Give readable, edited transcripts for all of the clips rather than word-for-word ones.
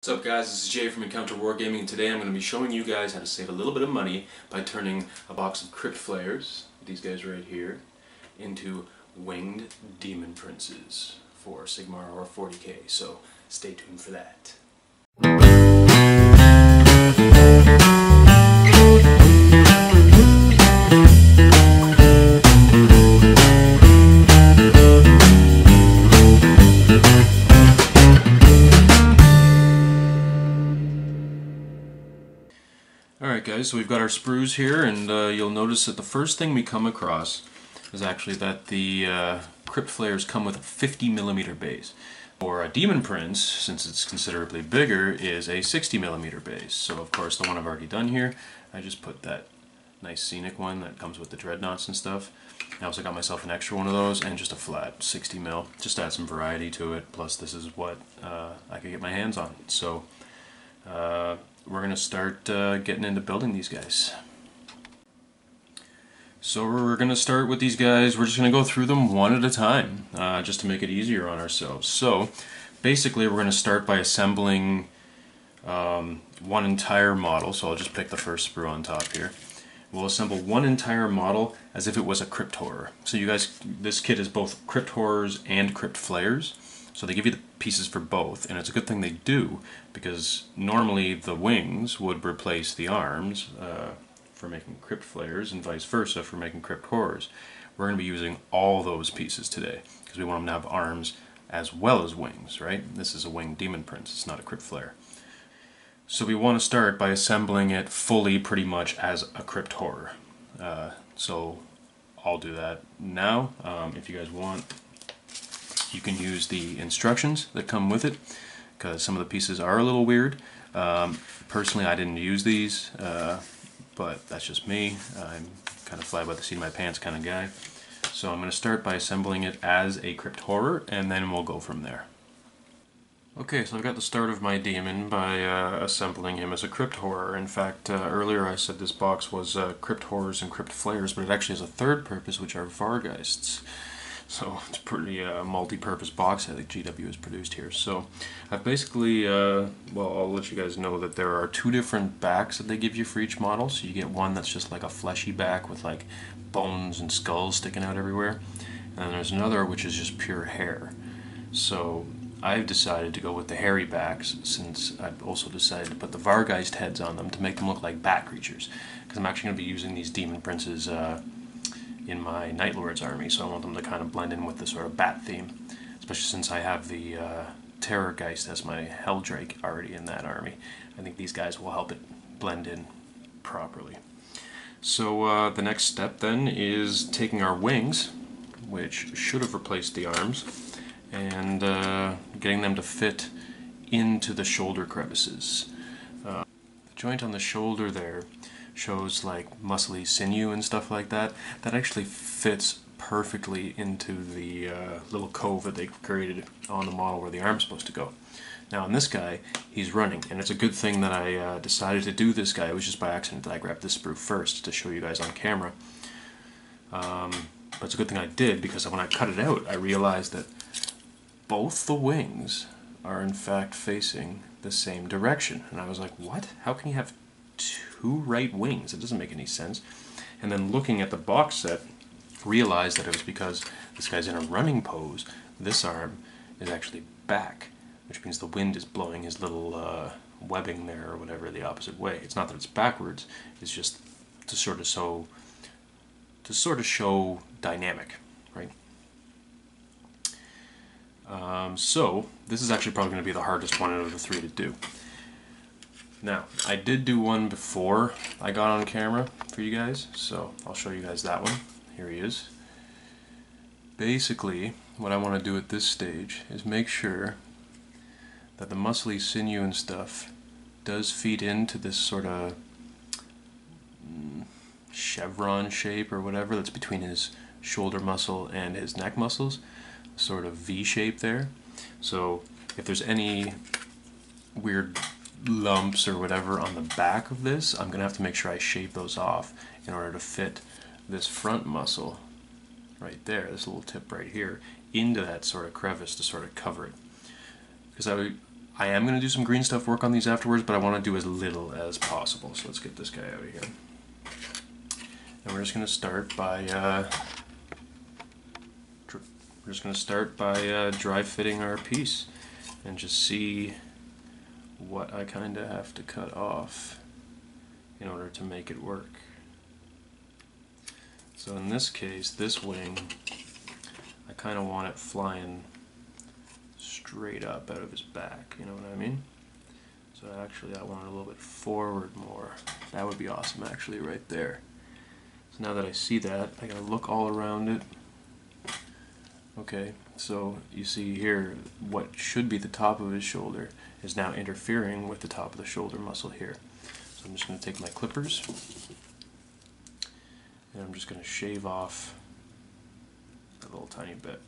What's up guys, this is Jay from Encounter Wargaming, and today I'm going to be showing you guys how to save a little bit of money by turning a box of Crypt Flayers, these guys right here, into winged Daemon Princes for Sigmar or 40k, so stay tuned for that. Alright guys, so we've got our sprues here, and you'll notice that the first thing we come across is actually that the Crypt Flayers come with a 50mm base. For a Daemon Prince, since it's considerably bigger, is a 60mm base. So of course the one I've already done here, I just put that nice scenic one that comes with the dreadnoughts and stuff. I also got myself an extra one of those and just a flat 60mm, just to add some variety to it, plus this is what I could get my hands on. So we're going to start getting into building these guys. So we're going to start with these guys. We're just going to go through them one at a time, just to make it easier on ourselves. So basically we're going to start by assembling one entire model. So I'll just pick the first sprue on top here. We'll assemble one entire model as if it was a Crypt Horror. So you guys, this kit is both Crypt Horrors and Crypt Flayers. So they give you the pieces for both, and it's a good thing they do, because normally the wings would replace the arms for making Crypt Flayers, and vice versa for making Crypt Horrors. We're going to be using all those pieces today, because we want them to have arms as well as wings, right? This is a winged Daemon Prince, it's not a Crypt Flayer. So we want to start by assembling it fully, pretty much as a Crypt Horror. So I'll do that now. If you guys want, you can use the instructions that come with it, because some of the pieces are a little weird. Personally, I didn't use these, but that's just me. I'm kind of fly by the seat of my pants kind of guy. So I'm going to start by assembling it as a Crypt Horror, and then we'll go from there. Okay, so I've got the start of my Daemon by assembling him as a Crypt Horror. In fact, earlier I said this box was Crypt Horrors and Crypt Flayers, but it actually has a third purpose, which are Vargheists. So it's a pretty multi-purpose box I think GW has produced here. So I've basically, well, I'll let you guys know that there are two different backs that they give you for each model. So you get one that's just like a fleshy back with like bones and skulls sticking out everywhere. And then there's another which is just pure hair. So I've decided to go with the hairy backs, since I've also decided to put the Vargheist heads on them to make them look like bat creatures. Because I'm actually going to be using these Daemon Princes in my Night Lord's army, so I want them to kind of blend in with the sort of bat theme, especially since I have the Terrorgeist as my Helldrake already in that army. I think these guys will help it blend in properly. So the next step then is taking our wings, which should have replaced the arms, and getting them to fit into the shoulder crevices. The joint on the shoulder there shows like muscly sinew and stuff like that. That actually fits perfectly into the little cove that they created on the model where the arm's supposed to go. Now in this guy, he's running, and it's a good thing that I decided to do this guy. It was just by accident that I grabbed this sprue first to show you guys on camera. But it's a good thing I did, because when I cut it out, I realized that both the wings are in fact facing the same direction. And I was like, what? How can you have two right wings? It doesn't make any sense. And then looking at the box set, realized that it was because this guy's in a running pose. This arm is actually back, which means the wind is blowing his little webbing there or whatever the opposite way. It's not that it's backwards, it's just to sort of show dynamic, right? So this is actually probably going to be the hardest one out of the three to do. Now, I did do one before I got on camera for you guys, so I'll show you guys that one. Here he is. Basically, what I want to do at this stage is make sure that the muscly sinew and stuff does feed into this sort of chevron shape or whatever that's between his shoulder muscle and his neck muscles, sort of V shape there. So if there's any weird lumps or whatever on the back of this, I'm going to have to make sure I shave those off in order to fit this front muscle right there, this little tip right here, into that sort of crevice to sort of cover it. Because I am going to do some green stuff work on these afterwards, but I want to do as little as possible. So let's get this guy out of here. And we're just going to start by dry fitting our piece and just see what I kind of have to cut off in order to make it work. So in this case, this wing, I kind of want it flying straight up out of his back, you know what I mean? So actually I want it a little bit forward more. That would be awesome actually right there. So now that I see that, I gotta look all around it. Okay, so you see here what should be the top of his shoulder is now interfering with the top of the shoulder muscle here. So I'm just going to take my clippers and I'm just going to shave off a little tiny bit.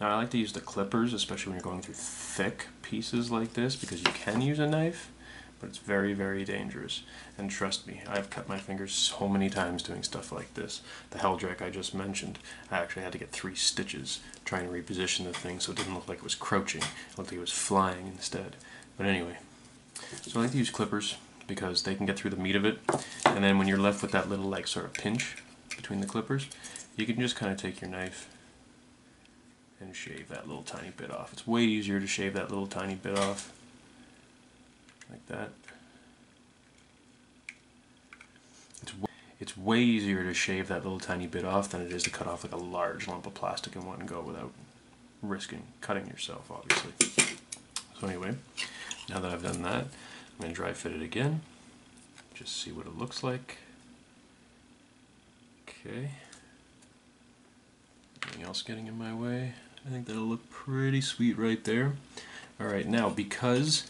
Now I like to use the clippers, especially when you're going through thick pieces like this, because you can use a knife, but it's very, very dangerous. And trust me, I've cut my fingers so many times doing stuff like this. The Heldrake I just mentioned, I actually had to get 3 stitches trying to reposition the thing so it didn't look like it was crouching. It looked like it was flying instead. But anyway, so I like to use clippers because they can get through the meat of it. And then when you're left with that little like sort of pinch between the clippers, you can just kind of take your knife and shave that little tiny bit off. It's way easier to shave that little tiny bit off like that. It's way easier to shave that little tiny bit off than it is to cut off like a large lump of plastic in one go without risking cutting yourself, obviously. So anyway, now that I've done that, I'm going to dry fit it again, just see what it looks like. Okay. Anything else getting in my way? I think that'll look pretty sweet right there. Alright, now because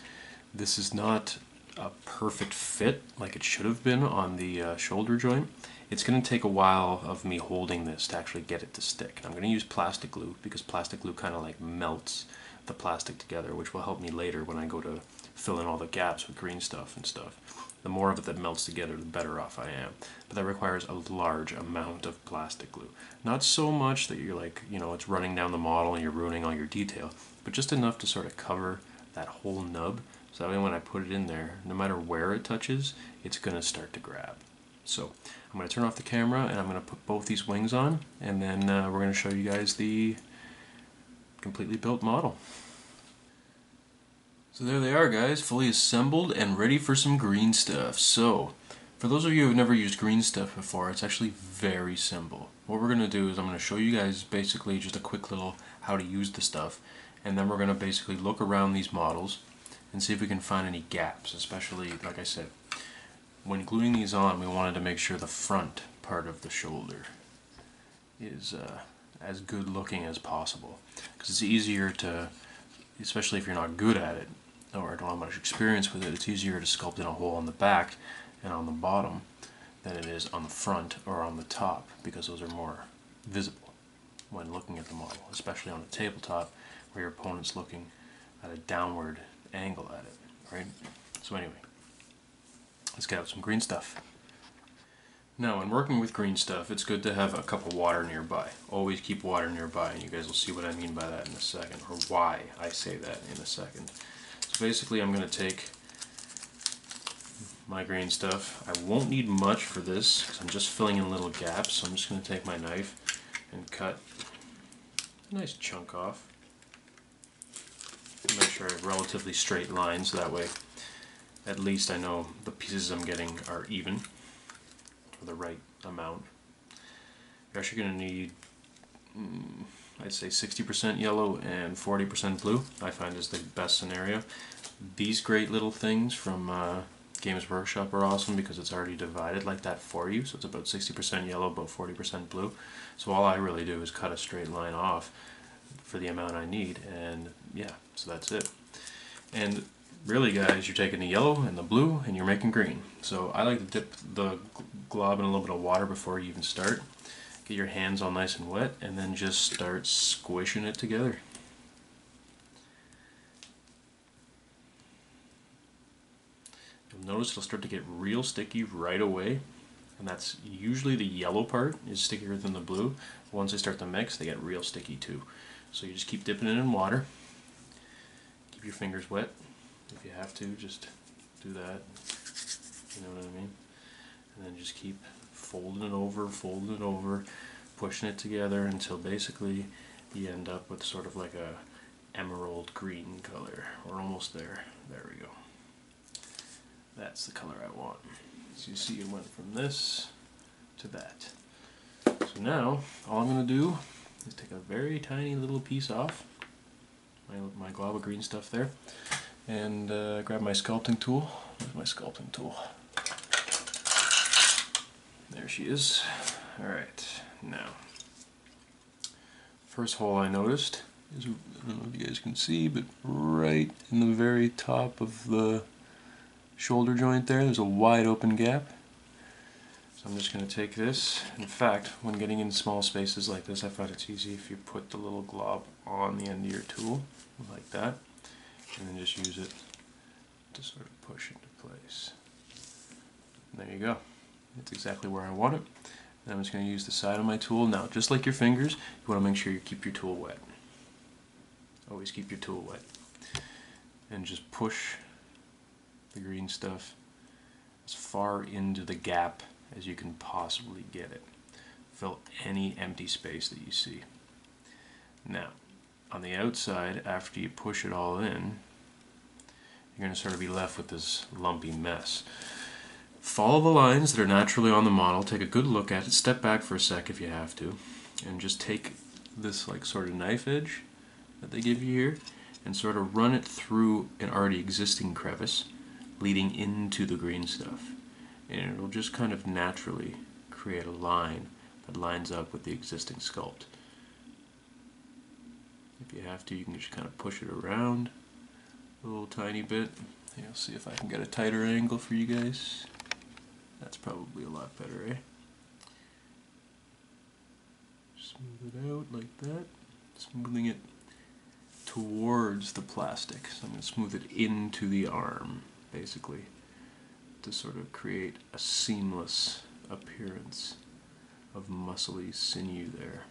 this is not a perfect fit like it should have been on the shoulder joint, it's going to take a while of me holding this to actually get it to stick. I'm going to use plastic glue because plastic glue kind of like melts the plastic together, which will help me later when I go to fill in all the gaps with green stuff and stuff. The more of it that melts together, the better off I am. But that requires a large amount of plastic glue. Not so much that you're like, you know, it's running down the model and you're ruining all your detail, but just enough to sort of cover that whole nub, so that way when I put it in there, no matter where it touches, it's going to start to grab. So I'm going to turn off the camera and I'm going to put both these wings on, and then we're going to show you guys the completely built model. So there they are, guys, fully assembled and ready for some green stuff. So for those of you who have never used green stuff before, it's actually very simple. What we're going to do is I'm going to show you guys basically just a quick little how to use the stuff, and then we're going to basically look around these models and see if we can find any gaps, especially, like I said, when gluing these on, we wanted to make sure the front part of the shoulder is as good looking as possible, because it's easier to, especially if you're not good at it or don't have much experience with it, it's easier to sculpt in a hole on the back and on the bottom than it is on the front or on the top, because those are more visible when looking at the model, especially on a tabletop where your opponent's looking at a downward angle at it, right? So anyway, let's get out some green stuff. Now, when working with green stuff, it's good to have a cup of water nearby. Always keep water nearby, and you guys will see what I mean by that in a second, or why I say that in a second. So basically, I'm going to take my green stuff. I won't need much for this, because I'm just filling in little gaps, so I'm just going to take my knife and cut a nice chunk off. Make sure I have relatively straight lines, so that way at least I know the pieces I'm getting are even, or the right amount. You're actually going to need, I'd say 60% yellow and 40% blue, I find is the best scenario. These great little things from Games Workshop are awesome because it's already divided like that for you, so it's about 60% yellow, about 40% blue. So all I really do is cut a straight line off for the amount I need, and yeah, so that's it. And really, guys, you're taking the yellow and the blue and you're making green. So I like to dip the glob in a little bit of water before you even start. Get your hands all nice and wet, and then just start squishing it together. You'll notice it'll start to get real sticky right away, and that's usually the yellow part is stickier than the blue. Once they start to mix, they get real sticky too. So you just keep dipping it in water, keep your fingers wet, If you have to, just do that. You know what I mean? And then just keep folding it over, pushing it together until basically you end up with sort of like a emerald green color. We're almost there. There we go. That's the color I want. So you see it went from this to that. So now all I'm going to do is take a very tiny little piece off my glob of green stuff there, and grab my sculpting tool. Where's my sculpting tool? There she is. Alright, now first hole I noticed is, I don't know if you guys can see, but right in the very top of the shoulder joint there's a wide open gap. So I'm just going to take this. In fact, when getting in small spaces like this, I find it's easy if you put the little glob on the end of your tool, like that, and then just use it to sort of push into place. And there you go. It's exactly where I want it. And I'm just going to use the side of my tool. Now, just like your fingers, you want to make sure you keep your tool wet. Always keep your tool wet. And just push the green stuff as far into the gap as you can possibly get it. Fill any empty space that you see. Now, on the outside, after you push it all in, you're going to sort of be left with this lumpy mess. Follow the lines that are naturally on the model, take a good look at it, step back for a sec if you have to, and just take this like sort of knife edge that they give you here and sort of run it through an already existing crevice leading into the green stuff. And it'll just kind of naturally create a line that lines up with the existing sculpt. If you have to, you can just kind of push it around a little tiny bit. You'll see if I can get a tighter angle for you guys. That's probably a lot better, eh? Smooth it out like that. Smoothing it towards the plastic. So I'm going to smooth it into the arm, basically, to sort of create a seamless appearance of muscly sinew there.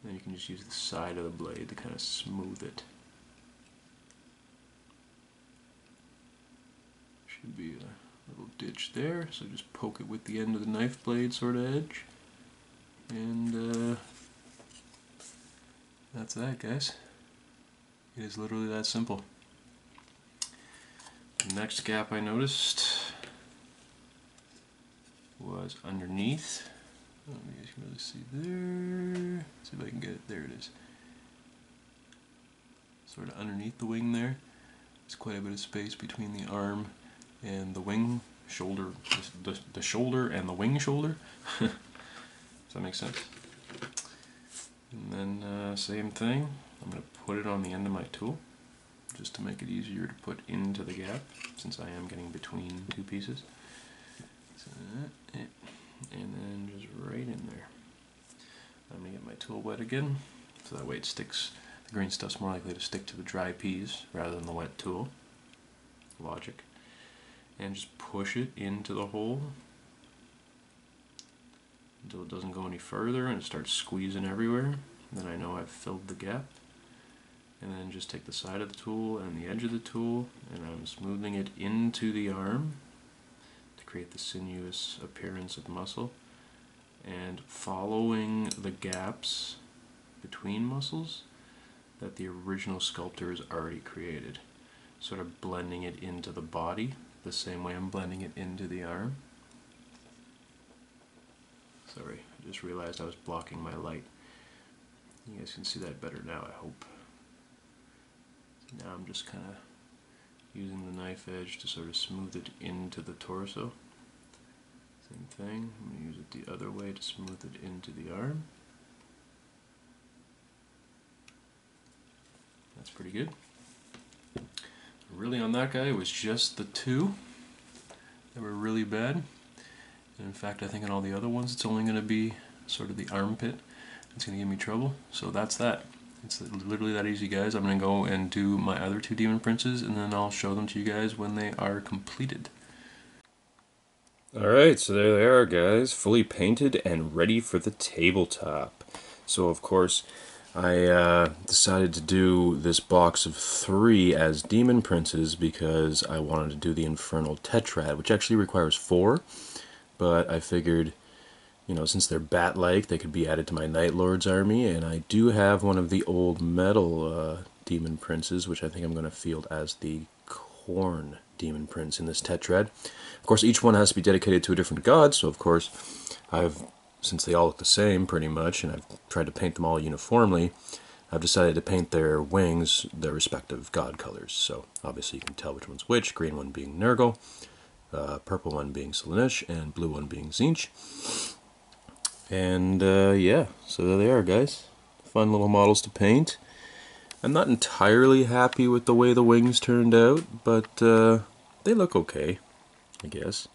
Then you can just use the side of the blade to kind of smooth it. Should be a little ditch there, so just poke it with the end of the knife blade sort of edge. And that's that, guys. It is literally that simple. The next gap I noticed was underneath. I don't know if you guys can really see there. Let's see if I can get it. There it is. Sort of underneath the wing there. There's quite a bit of space between the arm and the wing shoulder, the shoulder and the wing shoulder. Does that make sense? And then same thing. I'm going to put it on the end of my tool just to make it easier to put into the gap, since I am getting between two pieces. So, and then just right in there. I'm going to get my tool wet again, so that way it sticks. The green stuff's more likely to stick to the dry piece rather than the wet tool. Logic. And just push it into the hole until it doesn't go any further and it starts squeezing everywhere. Then I know I've filled the gap. And then just take the side of the tool and the edge of the tool, and I'm smoothing it into the arm to create the sinuous appearance of muscle, and following the gaps between muscles that the original sculptor has already created, sort of blending it into the body the same way I'm blending it into the arm. Sorry, I just realized I was blocking my light. You guys can see that better now, I hope. Now I'm just kind of using the knife edge to sort of smooth it into the torso. Same thing, I'm going to use it the other way to smooth it into the arm. That's pretty good. Really on that guy, it was just the two that were really bad. And in fact, I think on all the other ones it's only going to be sort of the armpit that's going to give me trouble. So that's that. It's literally that easy, guys. I'm going to go and do my other two Daemon Princes, and then I'll show them to you guys when they are completed. Alright, so there they are, guys. Fully painted and ready for the tabletop. So, of course, I decided to do this box of 3 as Daemon Princes because I wanted to do the Infernal Tetrad, which actually requires 4, but I figured, you know, since they're bat-like, they could be added to my Night Lord's army, and I do have one of the old metal Daemon Princes, which I think I'm going to field as the Khorne Daemon Prince in this Tetrad. Of course, each one has to be dedicated to a different god, so of course, since they all look the same pretty much, and I've tried to paint them all uniformly, I've decided to paint their wings their respective god colors. So obviously you can tell which one's which, green one being Nurgle, purple one being Slaanesh, and blue one being Tzeentch. And yeah, so there they are, guys. Fun little models to paint. I'm not entirely happy with the way the wings turned out, but they look okay, I guess.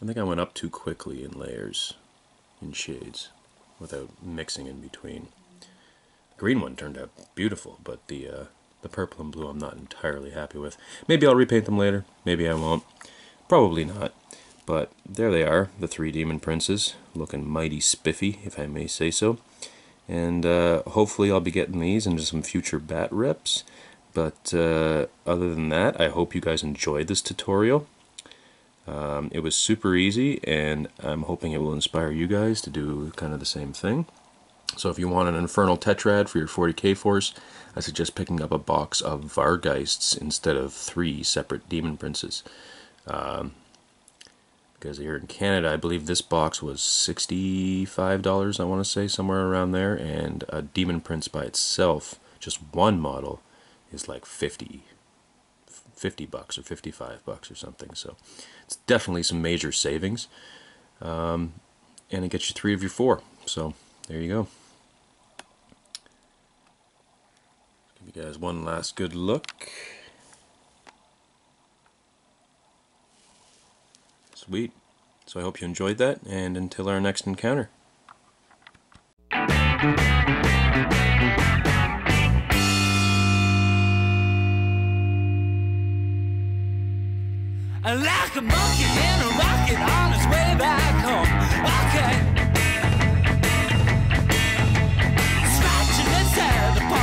I think I went up too quickly in layers, in shades, without mixing in between. The green one turned out beautiful, but the purple and blue I'm not entirely happy with. Maybe I'll repaint them later, maybe I won't. Probably not. But there they are, the 3 Daemon Princes, looking mighty spiffy, if I may say so. And hopefully I'll be getting these into some future bat reps. But other than that, I hope you guys enjoyed this tutorial. It was super easy, and I'm hoping it will inspire you guys to do kind of the same thing. So if you want an Infernal Tetrad for your 40k force, I suggest picking up a box of Vargheists instead of 3 separate Daemon Princes. Because here in Canada, I believe this box was $65, I want to say, somewhere around there, and a Daemon Prince by itself, just one model, is like $50 bucks or $55 or something. So it's definitely some major savings, and it gets you 3 of your 4. So there you go. Give you guys one last good look. Sweet. So I hope you enjoyed that, and until our next encounter. Like a monkey in a rocket on his way back home. Okay. Scratching his head upon